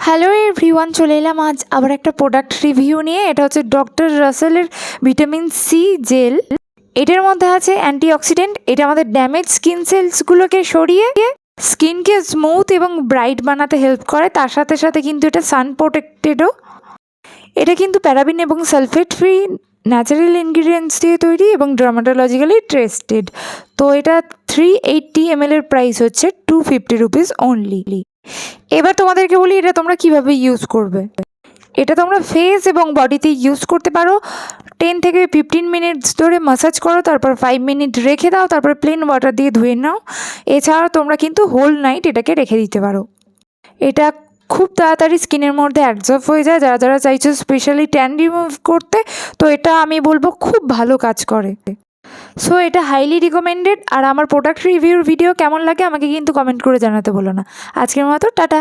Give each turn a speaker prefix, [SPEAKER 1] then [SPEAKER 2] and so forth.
[SPEAKER 1] Hello everyone, চলে এলাম আজ আবার একটা প্রোডাক্ট রিভিউ নিয়ে। এটা হচ্ছে ডক্টর রাসেলের ভিটামিন সি জেল। এটার মধ্যে আছে অ্যান্টিঅক্সিডেন্ট। এটা আমাদের ড্যামেজ স্কিন সেলসগুলোকে সরিয়ে স্কিনকে স্মুথ এবং ব্রাইট বানাতে হেল্প করে। তার সাথে সাথে কিন্তু এটা সান প্রোটেক্টেডও। এটা কিন্তু প্যারাবিন এবং সালফেট ফ্রি ন্যাচারাল ইনগ্রিডিয়েন্টস দিয়ে তৈরি এবং ডার্মাটোলজিক্যালি টেস্টেড। তো এটা 380 ml এর প্রাইস হচ্ছে 250 রুপিস অনলি। এবার তোমাদেরকে বলি এটা তোমরা কিভাবে ইউজ করবে। এটা তোমরা ফেস এবং বডিতে ইউজ করতে পারো। 10 থেকে 15 মিনিটস ধরে ম্যাসাজ করো, তারপর 5 মিনিট রেখে দাও, তারপর প্লেন ওয়াটার দিয়ে ধুয়ে নাও। এছাড়াও তোমরা কিন্তু হোল নাইট এটাকে রেখে দিতে পারো। এটা খুব তাড়াতাড়ি স্কিনের মধ্যে অ্যাবজর্ব হয়ে যায়। যারা যারা চাইছো স্পেশালি ট্যান রিমুভ করতে, তো এটা আমি বলবো খুব ভালো কাজ করে। সো এটা হাইলি রিকমেন্ডেড। আর আমার প্রোডাক্ট রিভিউর ভিডিও কেমন লাগে আমাকে কিন্তু কমেন্ট করে জানাতে বলো না। আজকের মতো টাটা।